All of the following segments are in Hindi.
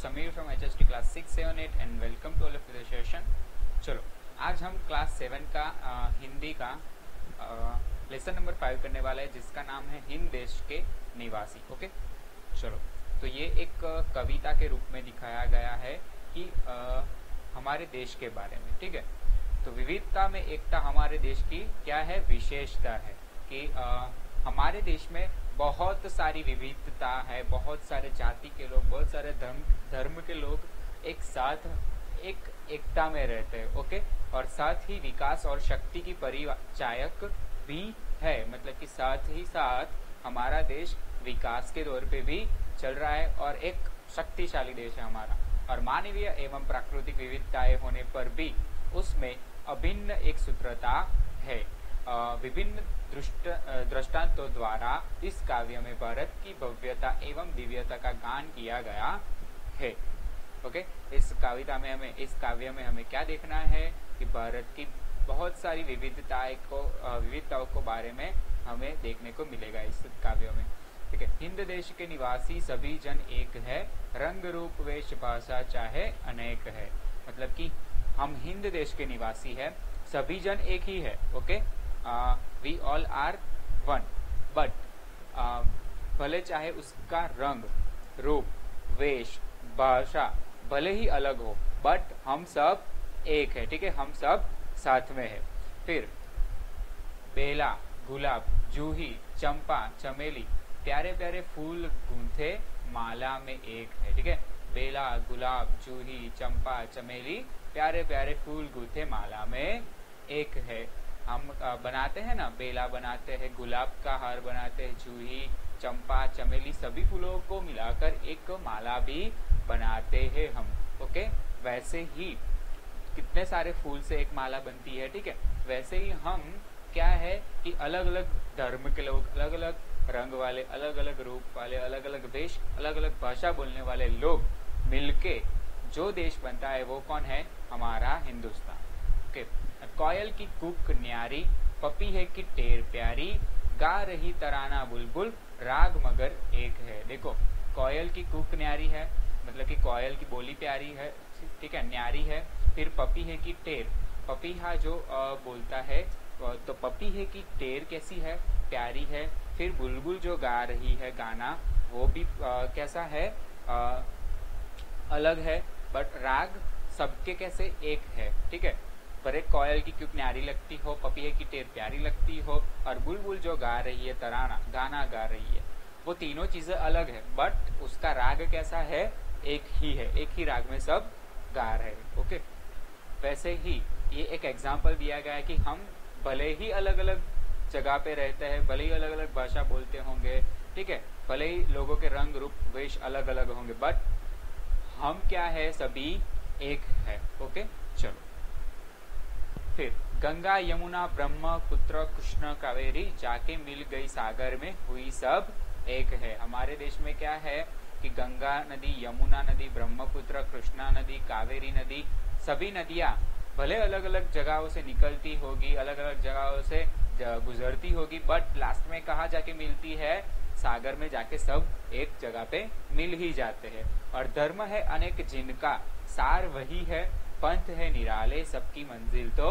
Sameer from HST class 678 and welcome to all of the session. चलो आज हम क्लास 7 का हिंदी का लेसन नंबर 5 करने वाला है, जिसका नाम है हिंद देश के निवासी। ओके, चलो तो ये एक कविता के रूप में दिखाया गया है कि हमारे देश के बारे में। ठीक है, तो विविधता में एकता हमारे देश की क्या है, विशेषता है कि हमारे देश में बहुत सारी विविधता है, बहुत सारे जाति के लोग, बहुत सारे धर्म के लोग एक साथ एकता में रहते हैं। ओके, और साथ ही विकास और शक्ति की परिचायक भी है, मतलब कि साथ ही साथ हमारा देश विकास के दौर पे भी चल रहा है और एक शक्तिशाली देश है हमारा। और मानवीय एवं प्राकृतिक विविधताएं होने पर भी उसमें अभिन्न एक सूत्रता है। विभिन्न दृष्टांतों द्वारा इस काव्य में भारत की भव्यता एवं दिव्यता का गान किया गया है। ओके, इस काव्य में हमें क्या देखना है कि भारत की बहुत सारी विविधताओं को बारे में हमें देखने को मिलेगा इस काव्य में। ठीक है, हिंद देश के निवासी सभी जन एक है, रंग रूप वेश भाषा चाहे अनेक है। मतलब कि हम हिंद देश के निवासी है, सभी जन एक ही है। Okay, we all are one, but भले चाहे उसका रंग रूप वेश भाषा भले ही अलग हो, बट हम सब एक है। ठीक है, हम सब साथ में है। फिर बेला गुलाब जूही चंपा चमेली प्यारे प्यारे फूल गूंथे माला में एक है। ठीक है, बेला गुलाब जूही चंपा चमेली प्यारे प्यारे फूल गूंथे माला में एक है। हम बनाते हैं ना, बेला बनाते हैं, गुलाब का हार बनाते हैं, जूही चंपा चमेली सभी फूलों को मिलाकर एक माला भी बनाते हैं हम। ओके, वैसे ही कितने सारे फूल से एक माला बनती है। ठीक है, वैसे ही हम क्या है कि अलग अलग धर्म के लोग, अलग अलग रंग वाले, अलग अलग रूप वाले, अलग अलग वेश, अलग अलग भाषा बोलने वाले लोग मिलके जो देश बनता है वो कौन है, हमारा हिंदुस्तान। ओके, कोयल की कूक न्यारी पपी है कि टेर प्यारी, गा रही तराना बुलबुल राग मगर एक है। देखो, कोयल की कूक न्यारी है, मतलब कि कोयल की बोली प्यारी है। ठीक है, न्यारी है। फिर पपी है कि टेर, पपीहा जो बोलता है, तो पपी है कि टेर कैसी है, प्यारी है। फिर बुलबुल जो गा रही है गाना वो भी कैसा है, अलग है, बट राग सबके कैसे एक है। ठीक है, पर एक कोयल की क्यों न्यारी लगती हो, पपीहे की टेर प्यारी लगती हो, और बुलबुल जो गा रही है तराना गाना गा रही है, वो तीनों चीजें अलग है, बट उसका राग कैसा है, एक ही है, एक ही राग में सब गा रहे हैं। ओके, वैसे ही ये एक एग्जाम्पल दिया गया है कि हम भले ही अलग अलग जगह पे रहते हैं, भले ही अलग अलग भाषा बोलते होंगे, ठीक है, भले ही लोगों के रंग रूप वेश अलग अलग होंगे, बट हम क्या है, सभी एक है। ओके, चलो फिर गंगा यमुना ब्रह्मपुत्र कृष्ण कावेरी जाके मिल गई सागर में हुई सब एक है। हमारे देश में क्या है कि गंगा नदी, यमुना नदी, ब्रह्मपुत्र, कृष्णा नदी, कावेरी नदी, सभी नदियां भले अलग अलग जगहों से निकलती होगी, अलग अलग जगहों से गुजरती होगी, बट लास्ट में कहाँ जाके मिलती है, सागर में जाके सब एक जगह पे मिल ही जाते हैं। और धर्म है अनेक जिनका सार वही है, पंथ है निराले सबकी मंजिल तो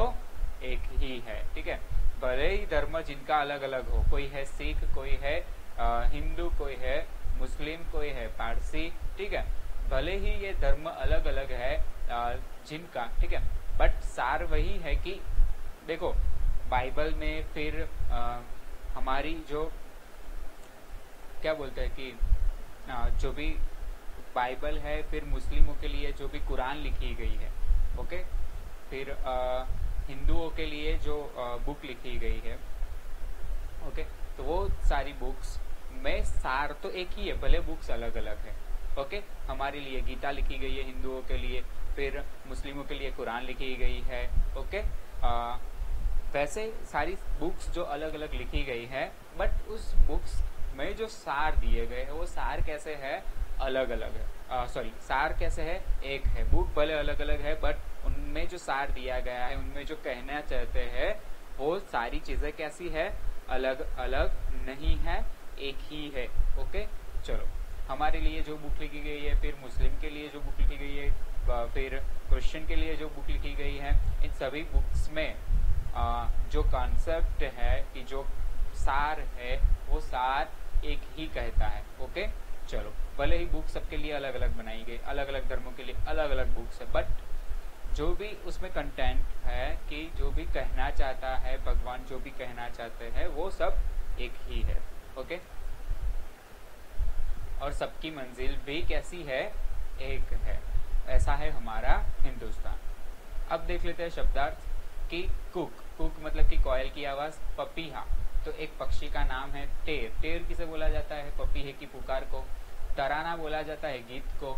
एक ही है। ठीक है, भले ही धर्म जिनका अलग अलग हो, कोई है सिख, कोई है हिंदू, कोई है मुस्लिम, कोई है पारसी, ठीक है, भले ही ये धर्म अलग अलग है जिनका, ठीक है, बट सार वही है कि देखो बाइबल में, फिर हमारी जो क्या बोलते हैं कि जो भी बाइबल है, फिर मुस्लिमों के लिए जो भी कुरान लिखी गई है, ओके, फिर हिंदुओं के लिए जो बुक लिखी गई है, ओके, तो वो सारी बुक्स में सार तो एक ही है, भले बुक्स अलग अलग है। ओके, हमारे लिए गीता लिखी गई है हिंदुओं के लिए, फिर मुस्लिमों के लिए कुरान लिखी गई है। ओके, वैसे सारी बुक्स जो अलग अलग लिखी गई है, बट उस बुक्स में जो सार दिए गए हैं वो सार कैसे है, अलग अलग है। सार कैसे है, एक है। बुक भले अलग अलग है, बट उनमें जो सार दिया गया है, उनमें जो कहना चाहते हैं वो सारी चीजें कैसी है, अलग अलग नहीं है, एक ही है। ओके, चलो हमारे लिए जो बुक लिखी गई है, फिर मुस्लिम के लिए जो बुक लिखी गई है, फिर क्रिश्चियन के लिए जो बुक लिखी गई है, इन सभी बुक्स में जो कॉन्सेप्ट है कि जो सार है वो सार एक ही कहता है। ओके, चलो, भले ही बुक सबके लिए अलग अलग बनाई गई, अलग अलग धर्मों के लिए अलग अलग बुक्स है, बट जो भी उसमें कंटेंट है कि जो भी कहना चाहता है भगवान, जो भी कहना चाहते हैं वो सब एक ही है। ओके, और सबकी मंजिल भी कैसी है, एक है। ऐसा है हमारा हिंदुस्तान। अब देख लेते हैं शब्दार्थ कि कुक, कुक मतलब कि कोयल की आवाज। पपीहा तो एक पक्षी का नाम है। टेर, टेर किसे बोला जाता है, पपीहे की पुकार को। तराना बोला जाता है गीत को।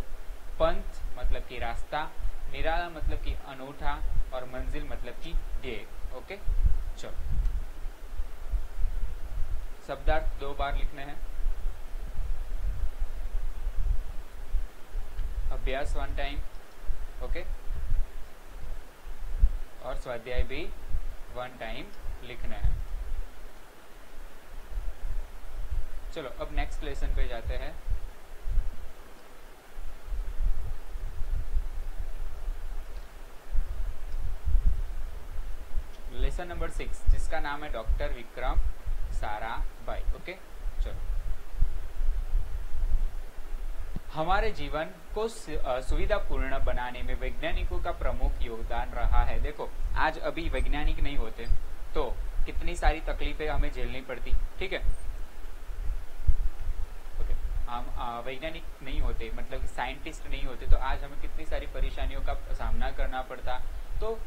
पंथ मतलब कि रास्ता। निराला मतलब कि अनूठा। और मंजिल मतलब कि ध्येय। ओके, चलो, शब्दार्थ 2 बार लिखने हैं। अभ्यास 1 टाइम। ओके, और स्वाध्याय भी 1 टाइम लिखना है। चलो, अब नेक्स्ट लेसन पे जाते हैं। लेसन नंबर 6, जिसका नाम है डॉक्टर विक्रम साराभाई। ओके, चलो, हमारे जीवन को सुविधापूर्ण बनाने में वैज्ञानिकों का प्रमुख योगदान रहा है। देखो, आज अभी वैज्ञानिक नहीं होते तो कितनी सारी तकलीफें हमें झेलनी पड़ती। ठीक है, हम वैज्ञानिक नहीं होते, मतलब कि साइंटिस्ट नहीं होते, तो आज हमें कितनी सारी परेशानियों का सामना करना पड़ता। तो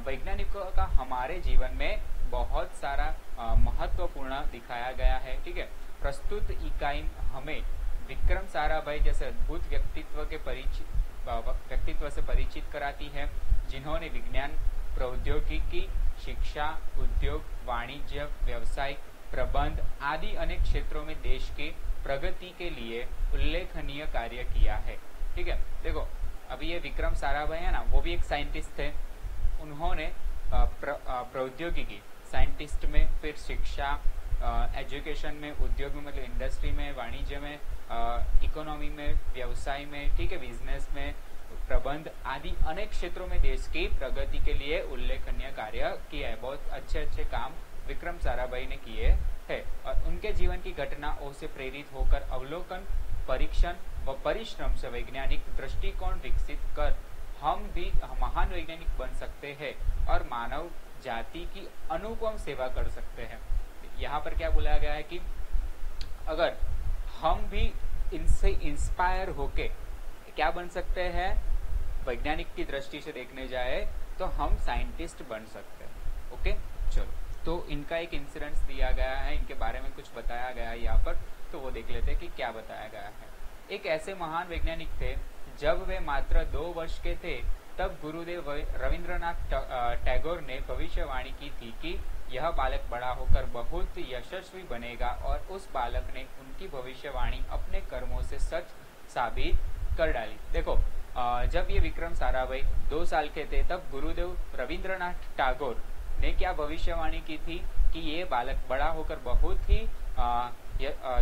वैज्ञानिकों का हमारे जीवन में बहुत सारा महत्वपूर्ण दिखाया गया है। ठीक है, प्रस्तुत इकाई हमें विक्रम साराभाई जैसे अद्भुत व्यक्तित्व से परिचित कराती है, जिन्होंने विज्ञान, प्रौद्योगिकी, शिक्षा, उद्योग, वाणिज्य, व्यवसाय, प्रबंध आदि अनेक क्षेत्रों में देश के प्रगति के लिए उल्लेखनीय कार्य किया है। ठीक है, देखो, अभी ये विक्रम साराभाई है ना, वो भी एक साइंटिस्ट थे। उन्होंने प्रौद्योगिकी, साइंटिस्ट में, फिर शिक्षा, एजुकेशन में, उद्योग में मतलब इंडस्ट्री में, वाणिज्य में, इकोनॉमी में, व्यवसाय में, ठीक है, बिजनेस में, प्रबंध आदि अनेक क्षेत्रों में देश की प्रगति के लिए उल्लेखनीय कार्य किया है। बहुत अच्छे अच्छे काम विक्रम साराभाई ने किए हैं। और उनके जीवन की घटनाओं से प्रेरित होकर अवलोकन, परीक्षण व परिश्रम से वैज्ञानिक दृष्टिकोण विकसित कर हम भी महान वैज्ञानिक बन सकते हैं और मानव जाति की अनुपम सेवा कर सकते हैं। यहाँ पर क्या बोला गया है कि अगर हम भी इनसे इंस्पायर होके क्या बन सकते हैं, वैज्ञानिक की दृष्टि से देखने जाए तो हम साइंटिस्ट बन सकते हैं। ओके, चलो, तो इनका एक इंसिडेंस दिया गया है, इनके बारे में कुछ बताया गया है यहाँ पर, तो वो देख लेते हैं कि क्या बताया गया है। एक ऐसे महान वैज्ञानिक थे, जब वे मात्र 2 वर्ष के थे तब गुरुदेव रविंद्रनाथ टैगोर ने भविष्यवाणी की थी कि यह बालक बड़ा होकर बहुत यशस्वी बनेगा, और उस बालक ने उनकी भविष्यवाणी अपने कर्मों से सच साबित कर डाली। देखो, जब ये विक्रम साराभाई 2 साल के थे तब गुरुदेव रविंद्रनाथ टैगोर ने क्या भविष्यवाणी की थी कि ये बालक बड़ा होकर बहुत ही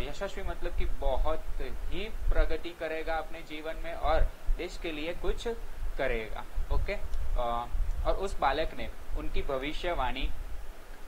यशस्वी मतलब कि बहुत ही प्रगति करेगा अपने जीवन में और देश के लिए कुछ करेगा। ओके, और उस बालक ने उनकी भविष्यवाणी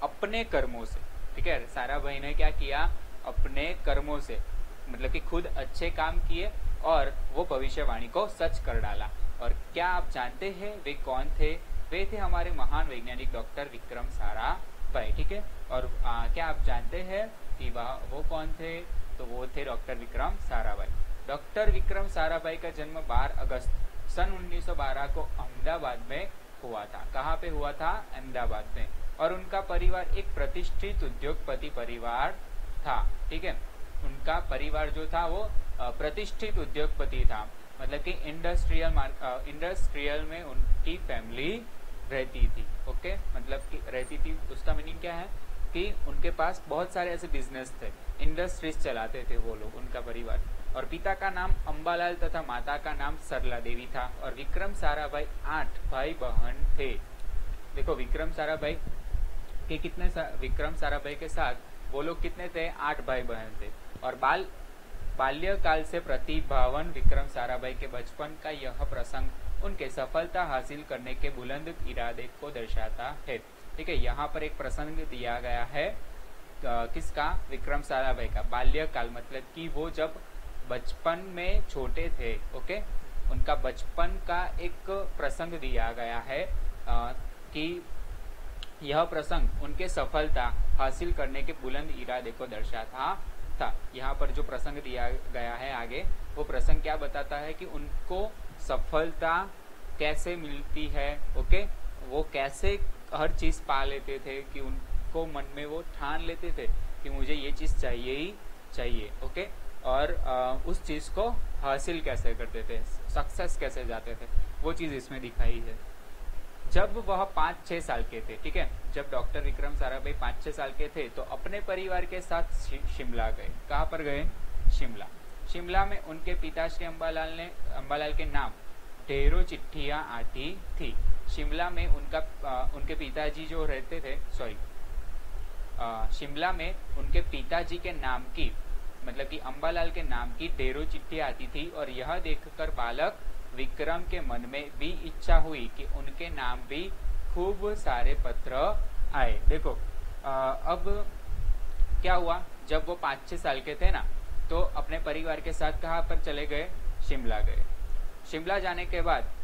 अपने कर्मों से, ठीक है, साराभाई ने क्या किया, अपने कर्मों से मतलब कि खुद अच्छे काम किए और वो भविष्यवाणी को सच कर डाला। और क्या आप जानते हैं वे कौन थे? वे थे हमारे महान वैज्ञानिक डॉक्टर विक्रम साराभाई। ठीक है, और क्या आप जानते हैं कि वो कौन थे? तो वो थे डॉक्टर विक्रम साराभाई। डॉक्टर विक्रम साराभाई का जन्म 12 अगस्त सन 1912 को अहमदाबाद में हुआ था। कहाँ पे हुआ था? अहमदाबाद में। और उनका परिवार एक प्रतिष्ठित उद्योगपति परिवार था। ठीक है, उनका परिवार जो था वो प्रतिष्ठित उद्योगपति था, मतलब कि इंडस्ट्रियल में उनकी फैमिली रहती थी। ओके, मतलब कि रहती थी, उसका मीनिंग क्या है कि उनके पास बहुत सारे ऐसे बिजनेस थे, इंडस्ट्रीज चलाते थे वो लोग, उनका परिवार। और पिता का नाम अंबालाल तथा माता का नाम सरला देवी था। और विक्रम साराभाई 8 भाई बहन थे। देखो, विक्रम साराभाई के साथ वो लोग कितने थे? 8 भाई बहन थे। और बाल बाल्यकाल से प्रतिभावान विक्रम साराभाई के बचपन का यह प्रसंग उनके सफलता हासिल करने के बुलंद इरादे को दर्शाता है। ठीक है, यहाँ पर एक प्रसंग दिया गया है किसका, विक्रम साराभाई का। बाल्यकाल मतलब कि वो जब बचपन में छोटे थे, ओके, उनका बचपन का एक प्रसंग दिया गया है कि यह प्रसंग उनके सफलता हासिल करने के बुलंद इरादे को दर्शाता था। यहाँ पर जो प्रसंग दिया गया है आगे, वो प्रसंग क्या बताता है कि उनको सफलता कैसे मिलती है, ओके, वो कैसे हर चीज पा लेते थे, कि उनको मन में वो ठान लेते थे कि मुझे ये चीज चाहिए ही चाहिए, ओके, और उस चीज को हासिल कैसे करते थे, सक्सेस कैसे जाते थे, वो चीज इसमें दिखाई है। जब वह 5-6 साल के थे, ठीक है, जब डॉक्टर विक्रम साराभाई 5-6 साल के थे तो अपने परिवार के साथ शिमला गए। कहाँ पर गए? शिमला। शिमला में उनके पिता श्री अंबालाल के नाम ढेरों चिट्ठियां आती थी। शिमला में उनके पिताजी जो रहते थे, शिमला में उनके पिताजी के नाम की, मतलब कि अंबालाल के नाम की ढेरों चिट्ठियां आती थी, और यह देखकर बालक विक्रम के मन में भी इच्छा हुई कि उनके नाम भी खूब सारे पत्र आए। देखो अब क्या हुआ, जब वो 5-6 साल के थे ना, तो अपने परिवार के साथ कहाँ पर चले गए? शिमला गए। शिमला जाने के बाद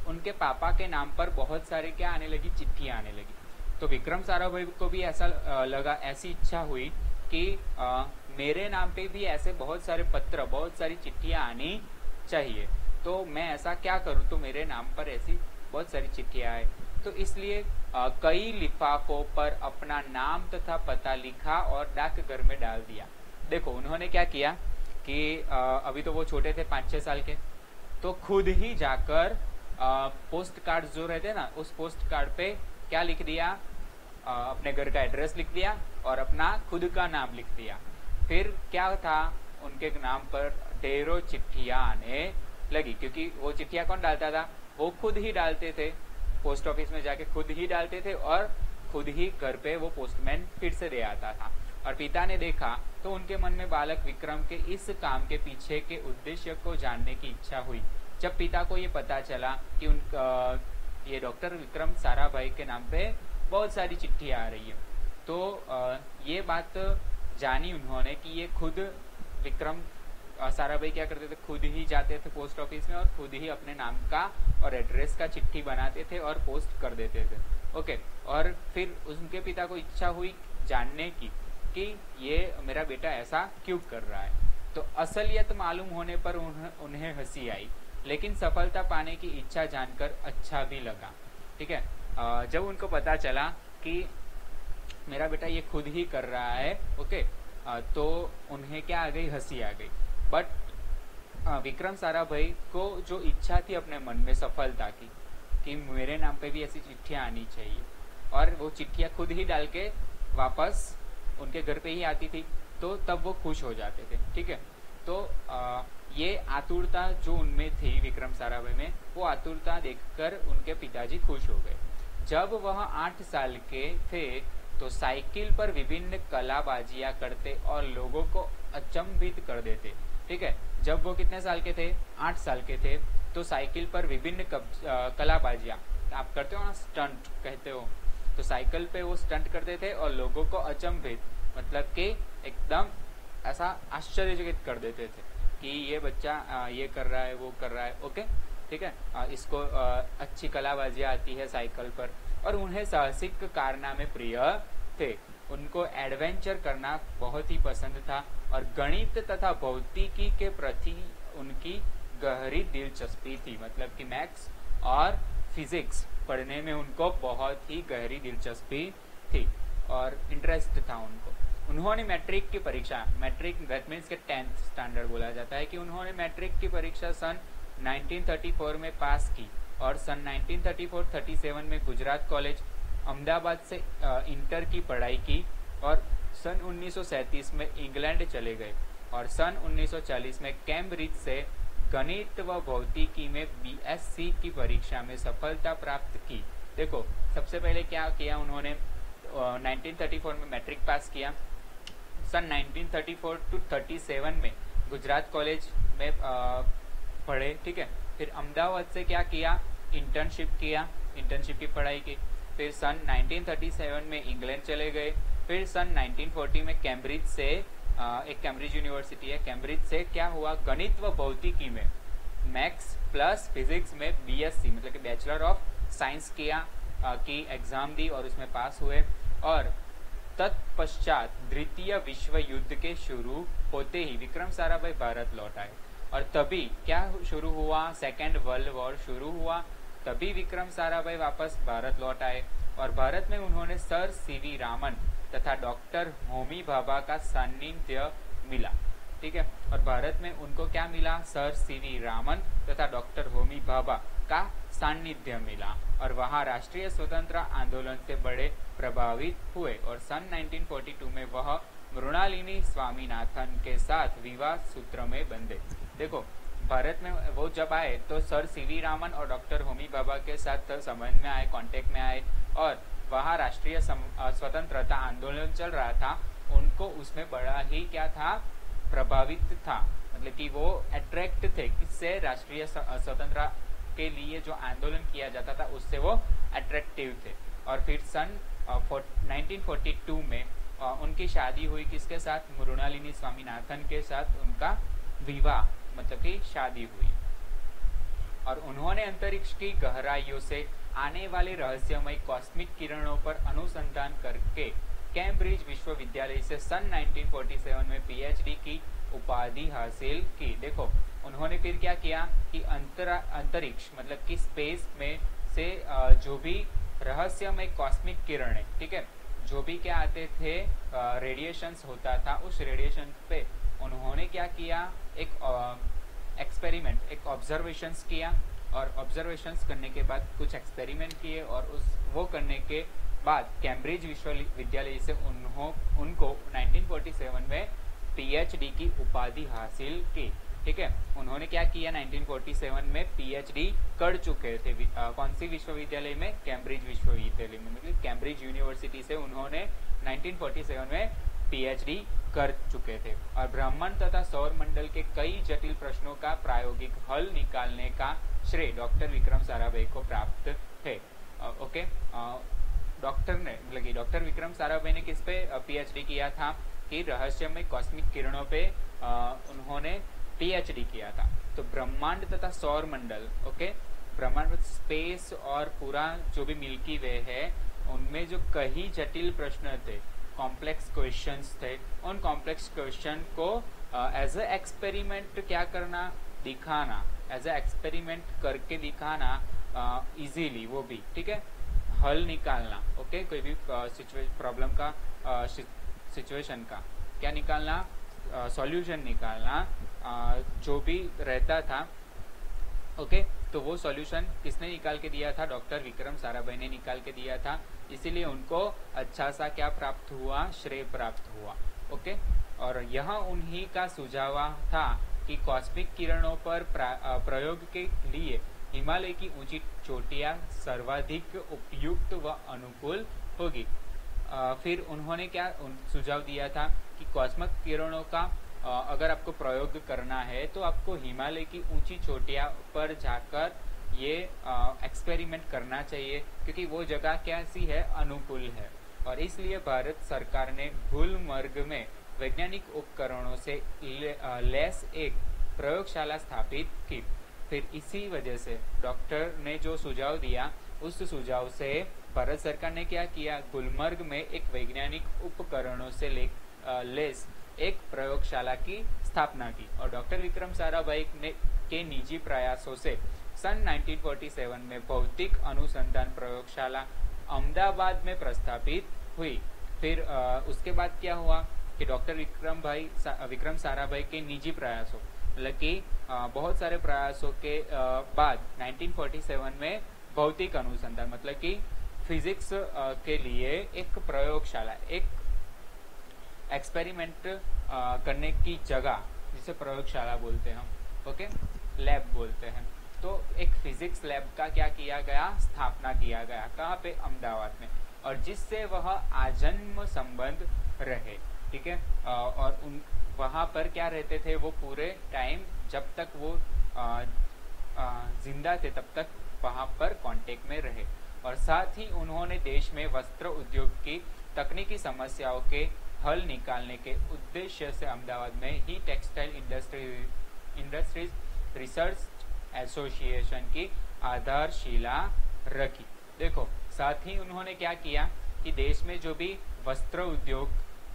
उनके पापा के नाम पर बहुत सारे क्या आने लगी, चिट्ठियां आने लगी। तो विक्रम साराभाई को भी ऐसा लगा, ऐसी इच्छा हुई कि मेरे नाम पे भी ऐसे बहुत सारे पत्र, बहुत सारी चिट्ठियां आनी चाहिए, तो मैं ऐसा क्या करूं तो मेरे नाम पर ऐसी बहुत सारी चिट्ठियां आए। तो इसलिए कई लिफाफों पर अपना नाम तथा पता लिखा और डाकघर में डाल दिया। देखो उन्होंने क्या किया कि अभी तो वो छोटे थे 5-6 साल के, तो खुद ही जाकर पोस्ट कार्ड जो रहते ना, उस पोस्ट कार्ड पे क्या लिख दिया, अपने घर का एड्रेस लिख दिया और अपना खुद का नाम लिख दिया। फिर क्या था, उनके नाम पर ढेरों चिट्ठियां आने लगी, क्योंकि वो चिट्ठियां कौन डालता था? वो खुद ही डालते थे, पोस्ट ऑफिस में जाके खुद ही डालते थे और खुद ही घर पे वो पोस्टमैन फिर से दे आता था। और पिता ने देखा तो उनके मन में बालक विक्रम के इस काम के पीछे के उद्देश्य को जानने की इच्छा हुई। जब पिता को ये पता चला कि ये डॉक्टर विक्रम साराभाई के नाम पे बहुत सारी चिट्ठियां आ रही है, तो ये बात जानी उन्होंने कि ये खुद विक्रम साराभाई क्या करते थे, खुद ही जाते थे पोस्ट ऑफिस में और खुद ही अपने नाम का और एड्रेस का चिट्ठी बनाते थे और पोस्ट कर देते थे, ओके। और फिर उनके पिता को इच्छा हुई जानने की कि ये मेरा बेटा ऐसा क्यों कर रहा है। तो असलियत मालूम होने पर उन्हें हंसी आई, लेकिन सफलता पाने की इच्छा जानकर अच्छा भी लगा। ठीक है, जब उनको पता चला कि मेरा बेटा ये खुद ही कर रहा है, ओके, तो उन्हें क्या आ गई, हंसी आ गई। बट विक्रम साराभाई को जो इच्छा थी अपने मन में सफलता की, कि मेरे नाम पे भी ऐसी चिट्ठियां आनी चाहिए, और वो चिट्ठियां खुद ही डाल के वापस उनके घर पे ही आती थी, तो तब वो खुश हो जाते थे। ठीक है, तो ये आतुरता जो उनमें थी विक्रम साराभाई में, वो आतुरता देखकर उनके पिताजी खुश हो गए। जब वह 8 साल के थे तो साइकिल पर विभिन्न कलाबाजियां करते और लोगों को अचंभित कर देते। ठीक है, जब वो कितने साल के थे, 8 साल के थे, तो साइकिल पर विभिन्न कलाबाजियां, आप करते हो ना, स्टंट कहते हो, तो साइकिल पे वो स्टंट करते थे और लोगों को अचंभित, मतलब कि एकदम ऐसा आश्चर्यचकित कर देते थे कि ये बच्चा ये कर रहा है, वो कर रहा है, ओके। ठीक है, इसको अच्छी कलाबाजियां आती है साइकिल पर, और उन्हें साहसिक कारनामे प्रिय थे। उनको एडवेंचर करना बहुत ही पसंद था और गणित तथा भौतिकी के प्रति उनकी गहरी दिलचस्पी थी, मतलब कि मैथ्स और फिजिक्स पढ़ने में उनको बहुत ही गहरी दिलचस्पी थी और इंटरेस्ट था उनको। उन्होंने मैट्रिक की परीक्षा, मैट्रिक दैट मीन्स के 10th स्टैंडर्ड बोला जाता है, कि उन्होंने मैट्रिक की परीक्षा सन 1934 में पास की और सन 1934-37 में गुजरात कॉलेज अहमदाबाद से इंटर की पढ़ाई की और सन 1937 में इंग्लैंड चले गए और सन 1940 में कैम्ब्रिज से गणित व भौतिकी में BSc की परीक्षा में सफलता प्राप्त की। देखो सबसे पहले क्या किया उन्होंने, 1934 में मैट्रिक पास किया, सन 1934-37 में गुजरात कॉलेज में पढ़े, ठीक है। फिर अहमदाबाद से क्या किया, इंटर्नशिप किया, इंटर्नशिप की पढ़ाई की। फिर सन 1937 में इंग्लैंड चले गए। फिर सन 1940 में कैम्ब्रिज से एक कैम्ब्रिज यूनिवर्सिटी है, कैम्ब्रिज से क्या हुआ, गणित व भौतिकी में मैथ्स प्लस फिजिक्स में बीएससी मतलब कि बैचलर ऑफ साइंस किया, की एग्जाम दी और उसमें पास हुए। और तत्पश्चात द्वितीय विश्व युद्ध के शुरू होते ही विक्रम साराभाई भारत लौट आए। और तभी क्या शुरू हुआ, सेकेंड वर्ल्ड वॉर शुरू हुआ, तभी विक्रम साराभाई वापस भारत लौट आए। और भारत में उन्होंने सर सीवी रामन तथा डॉक्टर होमी भाभा का सान्निध्य मिला, ठीक है। और भारत में उनको क्या मिला, सर सीवी रामन तथा डॉक्टर होमी भाभा का सान्निध्य मिला। और वहां राष्ट्रीय स्वतंत्र आंदोलन से बड़े प्रभावित हुए। और सन 1942 में वह मृणालिनी स्वामीनाथन के साथ विवाह सूत्र में बंधे। देखो, भारत में वो जब आए तो सर सीवी रामन और डॉक्टर होमी भाभा के साथ संबंध में आए, कांटेक्ट में आए। और वहाँ राष्ट्रीय स्वतंत्रता आंदोलन चल रहा था, उनको उसमें बड़ा ही क्या था, प्रभावित था, मतलब कि वो अट्रैक्ट थे, किससे, राष्ट्रीय स्वतंत्रता के लिए जो आंदोलन किया जाता था उससे वो अट्रैक्टिव थे। और फिर सन 1942 में उनकी शादी हुई, किसके साथ, मृणालिनी स्वामीनाथन के साथ उनका विवाह मतलब कि शादी हुई। और उन्होंने अंतरिक्ष की गहराइयों से आने वाले रहस्यमय कॉस्मिक किरणों पर अनुसंधान करके कैम्ब्रिज विश्वविद्यालय से सन 1947 में पीएचडी की उपाधि हासिल की। देखो, उन्होंने फिर क्या किया कि अंतरिक्ष मतलब कि स्पेस में से जो भी रहस्यमय कॉस्मिक किरणें, ठीक है, जो भी क्या आते थे, रेडिएशंस होता था, उस रेडिएशन पे उन्होंने क्या किया, एक एक्सपेरिमेंट, एक ऑब्जर्वेशंस किया। और ऑब्जर्वेशंस करने के बाद कुछ एक्सपेरिमेंट किए और वो करने के बाद कैम्ब्रिज विश्वविद्यालय से उनको 1947 में पीएचडी की उपाधि हासिल की, ठीक है। उन्होंने क्या किया, 1947 में पीएचडी कर चुके थे। कौन सी विश्वविद्यालय में, कैम्ब्रिज विश्वविद्यालय में, मतलब कैम्ब्रिज यूनिवर्सिटी से उन्होंने 1947 में पीएचडी कर चुके थे। और ब्रह्मांड तथा सौर मंडल के कई जटिल प्रश्नों का प्रायोगिक हल निकालने का श्रेय डॉक्टर विक्रम साराभाई को प्राप्त है। ओके, डॉक्टर ने मतलब कि डॉक्टर विक्रम साराभाई ने किस पे पीएचडी किया था, कि रहस्यमय कॉस्मिक किरणों पे उन्होंने पीएचडी किया था। तो ब्रह्मांड तथा सौर मंडल, ओके, ब्रह्मांड स्पेस और पूरा जो भी मिल्की वे है, उनमें जो कई जटिल प्रश्न थे, कॉम्प्लेक्स क्वेश्चंस थे, उन कॉम्प्लेक्स क्वेश्चन को एज ए एक्सपेरिमेंट क्या करना, दिखाना, एज ए एक्सपेरिमेंट करके दिखाना इजीली, वो भी, ठीक है, हल निकालना, ओके, कोई भी प्रॉब्लम का, सिचुएशन का क्या निकालना, सॉल्यूशन निकालना, जो भी रहता था, ओके। तो वो सॉल्यूशन किसने निकाल के दिया था, डॉक्टर विक्रम साराभाई ने निकाल के दिया था। इसीलिए उनको अच्छा सा क्या प्राप्त हुआ, श्रेय प्राप्त हुआ, ओके। और यह उन्हीं का सुझाव था कि कॉस्मिक किरणों पर प्रयोग के लिए हिमालय की ऊंची चोटियां सर्वाधिक उपयुक्त व अनुकूल होगी। फिर उन्होंने क्या सुझाव दिया था कि कॉस्मिक किरणों का अगर आपको प्रयोग करना है तो आपको हिमालय की ऊंची चोटियां पर जाकर ये एक्सपेरिमेंट करना चाहिए, क्योंकि वो जगह कैसी है, अनुकूल है। और इसलिए भारत सरकार ने गुलमर्ग में वैज्ञानिक उपकरणों से लैस एक प्रयोगशाला स्थापित की। फिर इसी वजह से डॉक्टर ने जो सुझाव दिया, उस सुझाव से भारत सरकार ने क्या किया, गुलमर्ग में एक वैज्ञानिक उपकरणों से लैस एक प्रयोगशाला की स्थापना की। और डॉक्टर विक्रम साराभाई ने के निजी प्रयासों से सन 1947 में भौतिक अनुसंधान प्रयोगशाला अहमदाबाद में प्रस्थापित हुई। फिर उसके बाद क्या हुआ कि डॉक्टर विक्रम साराभाई के निजी प्रयासों, मतलब कि बहुत सारे प्रयासों के बाद 1947 में भौतिक अनुसंधान मतलब कि फिजिक्स के लिए एक प्रयोगशाला, एक एक्सपेरिमेंट करने की जगह, जिसे प्रयोगशाला बोलते हैं हम, ओके, लैब बोलते हैं। तो एक फिजिक्स लैब का क्या किया गया, स्थापना किया गया, कहाँ पे, अहमदाबाद में, और जिससे वह आजन्म संबंध रहे। ठीक है। और उन वहाँ पर क्या रहते थे वो पूरे टाइम, जब तक वो जिंदा थे तब तक वहाँ पर कांटेक्ट में रहे। और साथ ही उन्होंने देश में वस्त्र उद्योग की तकनीकी समस्याओं के हल निकालने के उद्देश्य से अहमदाबाद में ही टेक्सटाइल इंडस्ट्रीज रिसर्च एसोसिएशन की आधारशिला रखी। देखो, साथ ही उन्होंने क्या किया कि देश में जो भी वस्त्र उद्योग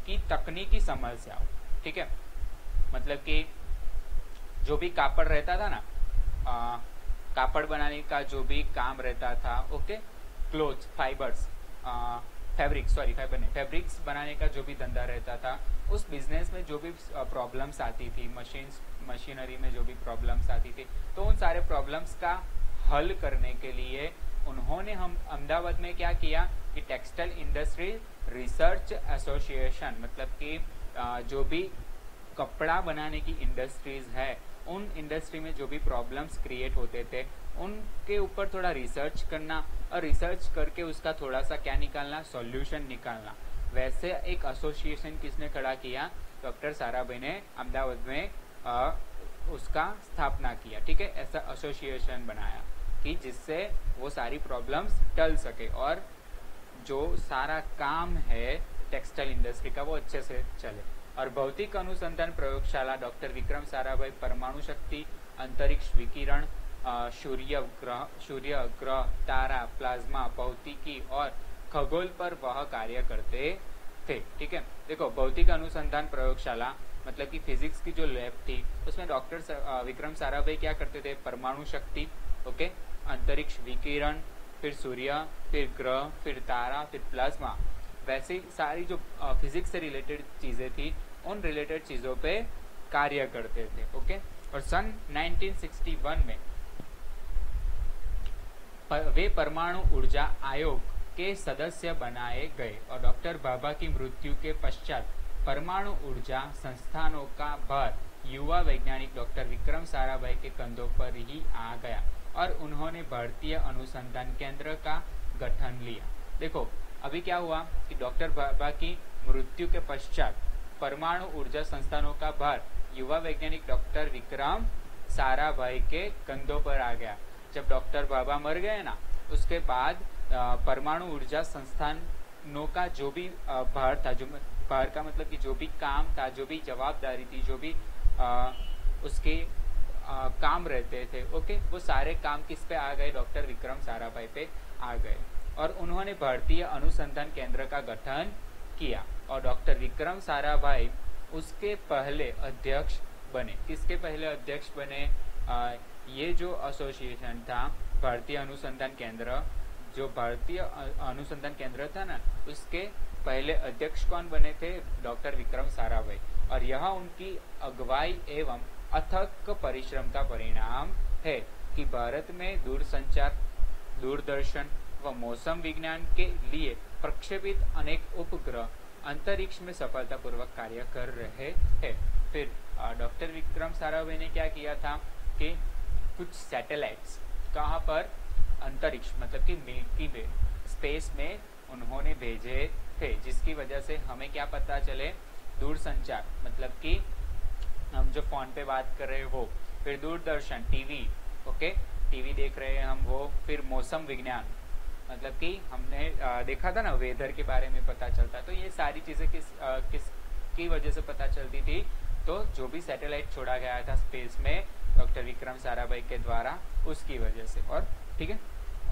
की तकनीकी समस्याओं, ठीक है, मतलब कि जो भी कापड़ रहता था ना, कापड़ बनाने का जो भी काम रहता था, ओके, क्लोथ फाइबर्स, फाइबर नहीं, फैब्रिक्स बनाने का जो भी धंधा रहता था, उस बिजनेस में जो भी प्रॉब्लम्स आती थी, मशीनरी में जो भी प्रॉब्लम्स आती थी, तो उन सारे प्रॉब्लम्स का हल करने के लिए उन्होंने हम अहमदाबाद में क्या किया कि टेक्सटाइल इंडस्ट्री रिसर्च एसोसिएशन, मतलब कि जो भी कपड़ा बनाने की इंडस्ट्रीज है, उन इंडस्ट्री में जो भी प्रॉब्लम्स क्रिएट होते थे उनके ऊपर थोड़ा रिसर्च करना, और रिसर्च करके उसका थोड़ा सा क्या निकालना, सॉल्यूशन निकालना। वैसे एक एसोसिएशन किसने खड़ा किया? डॉक्टर साराभाई ने अहमदाबाद में उसका स्थापना किया, ठीक है। ऐसा एसोसिएशन बनाया कि जिससे वो सारी प्रॉब्लम्स टल सके और जो सारा काम है टेक्सटाइल इंडस्ट्री का वो अच्छे से चले। और भौतिक अनुसंधान प्रयोगशाला डॉक्टर विक्रम साराभाई परमाणु शक्ति, अंतरिक्ष विकिरण, सूर्य ग्रह, तारा, प्लाज्मा, भौतिकी और खगोल पर वह कार्य करते थे, ठीक है। देखो, भौतिक अनुसंधान प्रयोगशाला मतलब कि फिजिक्स की जो लैब थी उसमें डॉक्टर विक्रम साराभाई क्या करते थे? परमाणु शक्ति, ओके, अंतरिक्ष विकिरण, फिर सूर्य, फिर ग्रह, फिर तारा, फिर प्लाज्मा, वैसी सारी जो फिजिक्स से रिलेटेड चीजें थी उन रिलेटेड चीजों पे कार्य करते थे, ओके। और सन 1961 में वे परमाणु ऊर्जा आयोग के सदस्य बनाए गए और डॉक्टर भाभा की मृत्यु के पश्चात परमाणु ऊर्जा संस्थानों का भार युवा वैज्ञानिक डॉक्टर विक्रम साराभाई के कंधों पर ही आ गया और उन्होंने भारतीय अनुसंधान केंद्र का गठन लिया। देखो, अभी क्या हुआ कि डॉक्टर भाभा की मृत्यु के पश्चात परमाणु ऊर्जा संस्थानों का भार युवा वैज्ञानिक डॉक्टर विक्रम साराभाई के कंधों पर आ गया। जब डॉक्टर भाभा मर गए ना, उसके बाद परमाणु ऊर्जा संस्थानों का जो भी भार था, जो भार का मतलब कि जो भी काम था, जो भी जवाबदारी थी, जो भी उसके काम रहते थे, ओके, वो सारे काम किस पे आ गए? डॉक्टर विक्रम साराभाई पे आ गए और उन्होंने भारतीय अनुसंधान केंद्र का गठन किया और डॉक्टर विक्रम साराभाई उसके पहले अध्यक्ष बने। किसके पहले अध्यक्ष बने? ये जो एसोसिएशन था भारतीय अनुसंधान केंद्र, जो भारतीय अनुसंधान केंद्र था ना, उसके पहले अध्यक्ष कौन बने थे? डॉक्टर विक्रम साराभाई। और यह उनकी अगुवाई एवं अथक परिश्रम का परिणाम है कि भारत में दूरसंचार, दूरदर्शन व मौसम विज्ञान के लिए प्रक्षेपित अनेक उपग्रह अंतरिक्ष में सफलतापूर्वक कार्य कर रहे हैं। फिर डॉक्टर विक्रम साराभाई ने क्या किया था कि कुछ सैटेलाइट्स कहाँ पर? अंतरिक्ष मतलब कि मिल्की वे स्पेस में उन्होंने भेजे थे, जिसकी वजह से हमें क्या पता चले? दूरसंचार मतलब कि हम जो फोन पे बात कर रहे हैं वो, फिर दूरदर्शन, टीवी, ओके, टीवी देख रहे हैं हम वो, फिर मौसम विज्ञान मतलब कि हमने देखा था ना वेदर के बारे में पता चलता। तो ये सारी चीजें किसकी वजह से पता चलती थी? तो जो भी सैटेलाइट छोड़ा गया था स्पेस में डॉक्टर विक्रम साराभाई के द्वारा, उसकी वजह से। और ठीक है,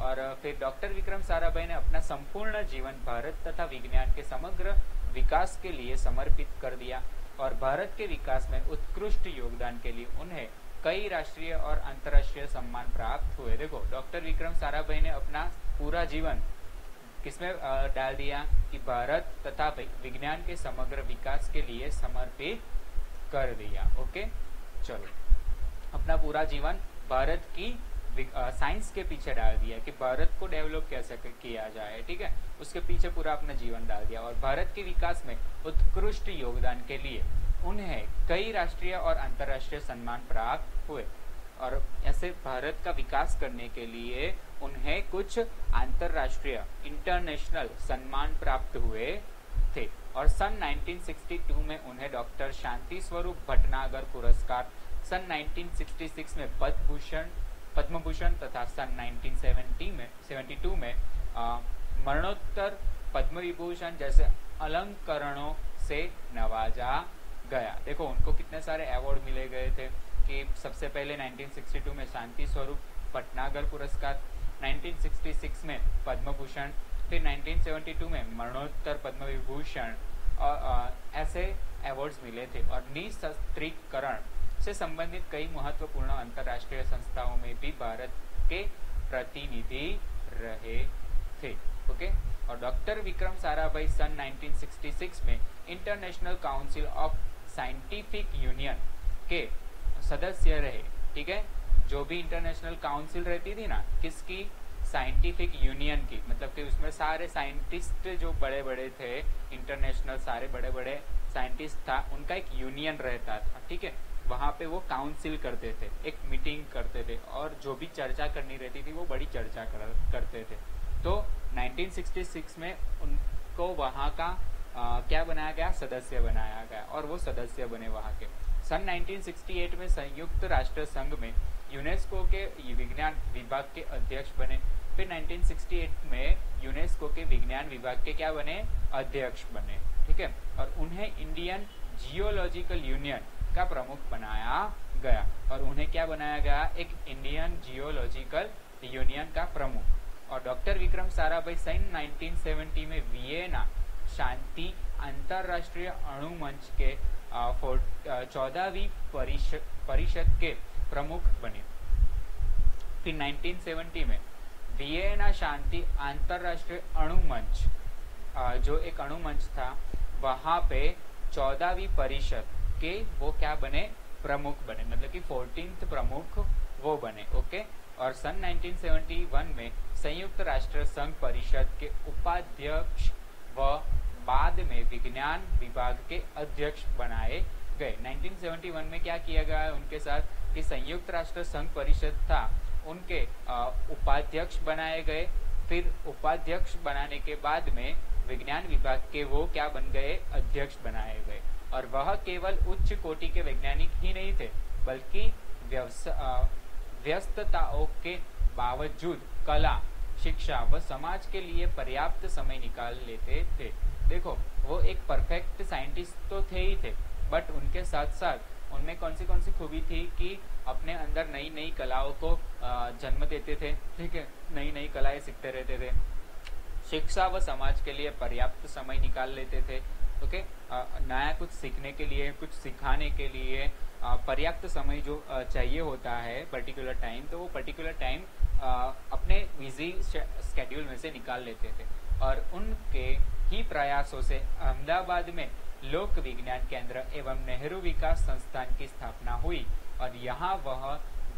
और फिर डॉक्टर विक्रम साराभाई ने अपना संपूर्ण जीवन भारत तथा विज्ञान के समग्र विकास के लिए समर्पित कर दिया और भारत के विकास में उत्कृष्ट योगदान के लिए उन्हें कई राष्ट्रीय और अंतर्राष्ट्रीय सम्मान प्राप्त हुए। देखो, डॉक्टर विक्रम साराभाई ने अपना पूरा जीवन किसमें डाल दिया कि भारत तथा विज्ञान के समग्र विकास के लिए समर्पित कर दिया। ओके, चलो, अपना पूरा जीवन भारत की साइंस के पीछे डाल दिया कि भारत को डेवलप कैसे किया जाए, ठीक है, उसके पीछे पूरा अपना जीवन डाल दिया और भारत के विकास में उत्कृष्ट योगदान के लिए उन्हें कई राष्ट्रीय और अंतर्राष्ट्रीय सम्मान प्राप्त हुए। और ऐसे भारत का विकास करने के लिए उन्हें कुछ अंतर्राष्ट्रीय इंटरनेशनल सम्मान प्राप्त हुए थे। और सन 1962 में उन्हें डॉक्टर शांति स्वरूप भटनागर पुरस्कार, सन 1966 में पद्म भूषण तथा सन 1972 में मरणोत्तर पद्म विभूषण जैसे अलंकरणों से नवाजा गया। देखो उनको कितने सारे अवार्ड मिले गए थे कि सबसे पहले 1962 में शांति स्वरूप भटनागर पुरस्कार, 1966 में पद्म भूषण, फिर 1972 में मरणोत्तर पद्म विभूषण और ऐसे अवार्ड्स मिले थे। और निशस्त्रीकरण से संबंधित कई महत्वपूर्ण अंतर्राष्ट्रीय संस्थाओं में भी भारत के प्रतिनिधि रहे थे। ओके। और डॉक्टर विक्रम साराभाई सन 1966 में international council of scientific union के सदस्य रहे। ठीक है, जो भी इंटरनेशनल काउंसिल रहती थी ना, किसकी? साइंटिफिक यूनियन की, मतलब कि उसमें सारे साइंटिस्ट जो बड़े बड़े थे, इंटरनेशनल सारे बड़े बड़े साइंटिस्ट था, उनका एक यूनियन रहता था। ठीक है, वहां पे वो काउंसिल करते थे, एक मीटिंग करते थे और जो भी चर्चा करनी रहती थी वो बड़ी चर्चा करते थे। तो 1966 में उनको वहां का क्या बनाया गया? सदस्य बनाया गया और वो सदस्य बने वहां के। सन 1968 में संयुक्त राष्ट्र संघ में यूनेस्को के विज्ञान विभाग के अध्यक्ष बने। फिर 1968 में यूनेस्को के विज्ञान विभाग के क्या बने? अध्यक्ष बने। ठीक है, और उन्हें इंडियन जियोलॉजिकल यूनियन का प्रमुख बनाया गया। और उन्हें क्या बनाया गया? एक इंडियन जियोलॉजिकल यूनियन का प्रमुख। और डॉक्टर विक्रम साराभाई सन 1970 में वियना शांति अंतरराष्ट्रीय अणु मंच के 14वीं परिषद के प्रमुख बने। फिर 1970 में वियना शांति अंतरराष्ट्रीय अणु मंच, जो एक अणु मंच था, वहां पे 14वीं परिषद के वो क्या बने? प्रमुख बने, मतलब कि 14th प्रमुख वो बने। ओके। और सन 1971 में संयुक्त राष्ट्र संघ परिषद के उपाध्यक्ष व बाद में विज्ञान विभाग के अध्यक्ष बनाए गए। 1971 में क्या किया गया उनके साथ कि संयुक्त राष्ट्र संघ परिषद था, उनके उपाध्यक्ष बनाए गए। फिर उपाध्यक्ष बनाने के बाद में विज्ञान विभाग के वो क्या बन गए? अध्यक्ष बनाए गए। और वह केवल उच्च कोटि के वैज्ञानिक ही नहीं थे, बल्कि व्यस्तताओं के बावजूद कला, शिक्षा व समाज के लिए पर्याप्त समय निकाल लेते थे। देखो वो एक परफेक्ट साइंटिस्ट तो थे ही थे, बट उनके साथ साथ उनमें कौन सी खूबी थी कि अपने अंदर नई नई कलाओं को जन्म देते थे। ठीक है, नई नई कलाएं सीखते रहते थे, शिक्षा व समाज के लिए पर्याप्त समय निकाल लेते थे। ओके, नया कुछ सीखने के लिए, कुछ सिखाने के लिए पर्याप्त समय जो चाहिए होता है, पर्टिकुलर टाइम, तो वो पर्टिकुलर टाइम अपने बिजी स्केड्यूल में से निकाल लेते थे। और उनके ही प्रयासों से अहमदाबाद में लोक विज्ञान केंद्र एवं नेहरू विकास संस्थान की स्थापना हुई और यहाँ वह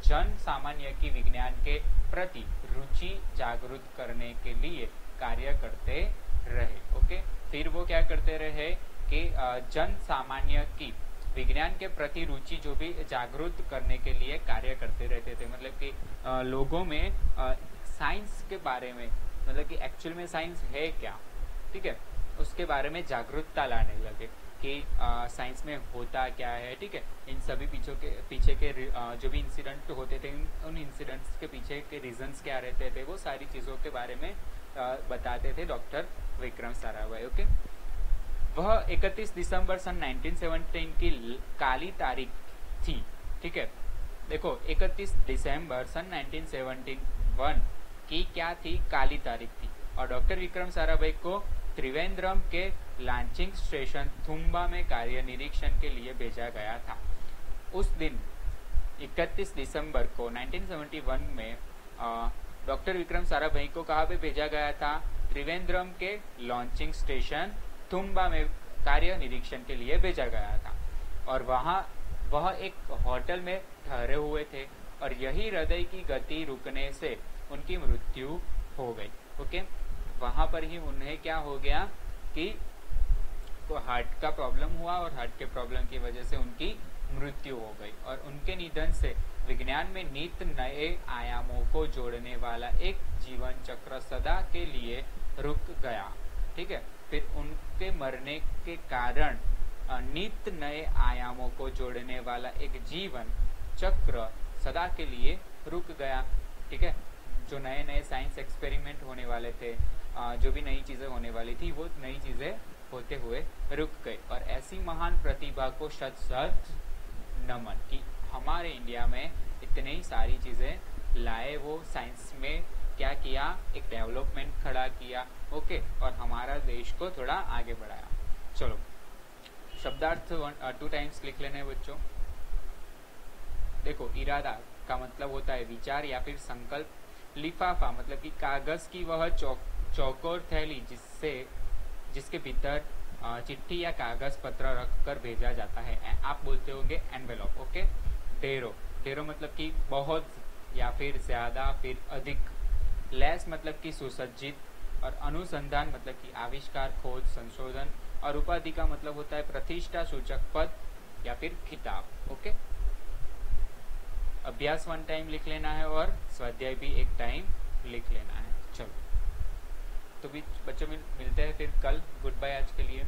जन सामान्य की विज्ञान के प्रति रुचि जागृत करने के लिए कार्य करते रहे। ओके, फिर वो क्या करते रहे कि जन सामान्य की विज्ञान के प्रति रुचि जो भी जागृत करने के लिए कार्य करते रहते थे। मतलब कि लोगों में साइंस के बारे में, मतलब कि एक्चुअल में साइंस है क्या, ठीक है, उसके बारे में जागरूकता लाने लगे कि साइंस में होता क्या है। ठीक है, इन सभी पीछे के जो भी इंसिडेंट होते थे, उन इंसिडेंट्स के पीछे के रीजंस क्या रहते थे, वो सारी चीजों के बारे में बताते थे डॉक्टर विक्रम साराभाई। ओके, वह 31 दिसंबर सन 1917 की काली तारीख थी। ठीक है, देखो 31 दिसंबर सन 1971 की क्या थी? काली तारीख थी। और डॉक्टर विक्रम साराभाई को त्रिवेंद्रम के लॉन्चिंग स्टेशन थुम्बा में कार्य निरीक्षण के लिए भेजा गया था। उस दिन 31 दिसंबर को 1971 में डॉक्टर विक्रम साराभाई को कहाँ पे भेजा गया था? त्रिवेंद्रम के लॉन्चिंग स्टेशन थुम्बा में कार्य निरीक्षण के लिए भेजा गया था। और वहाँ वह एक होटल में ठहरे हुए थे और यही हृदय की गति रुकने से उनकी मृत्यु हो गई। ओके, वहां पर ही उन्हें क्या हो गया कि हार्ट का प्रॉब्लम हुआ और हार्ट के प्रॉब्लम की वजह से उनकी मृत्यु हो गई। और उनके निधन से विज्ञान में नित नए आयामों को जोड़ने वाला एक जीवन चक्र सदा के लिए रुक गया। ठीक है, फिर उनके मरने के कारण नित्य नए आयामों को जोड़ने वाला एक जीवन चक्र सदा के लिए रुक गया। ठीक है, जो नए नए साइंस एक्सपेरिमेंट होने वाले थे, जो भी नई चीजें होने वाली थी, वो नई चीजें होते हुए रुक गई। और ऐसी महान प्रतिभा को शत शत नमन कि हमारे इंडिया में इतनी सारी चीजें लाए, वो साइंस में क्या किया, एक डेवलपमेंट खड़ा किया। ओके, और हमारा देश को थोड़ा आगे बढ़ाया। चलो, शब्दार्थ 2 टाइम्स लिख लेने बच्चों। देखो, इरादा का मतलब होता है विचार या फिर संकल्प। लिफाफा मतलब कि कागज की वह चौकोर थैली जिसके भीतर चिट्ठी या कागज पत्र रखकर भेजा जाता है, आप बोलते होंगे एनवेलप। ओके। ढेरों मतलब कि बहुत या फिर ज्यादा, फिर अधिक। लेस मतलब कि सुसज्जित, और अनुसंधान मतलब कि आविष्कार, खोज, संशोधन। और उपाधि का मतलब होता है प्रतिष्ठा सूचक पद या फिर खिताब। ओके। अभ्यास 1 टाइम लिख लेना है और स्वाध्याय भी 1 टाइम लिख लेना है। चलो, तो भी बच्चों मिलते हैं फिर कल। गुड बाय आज के लिए।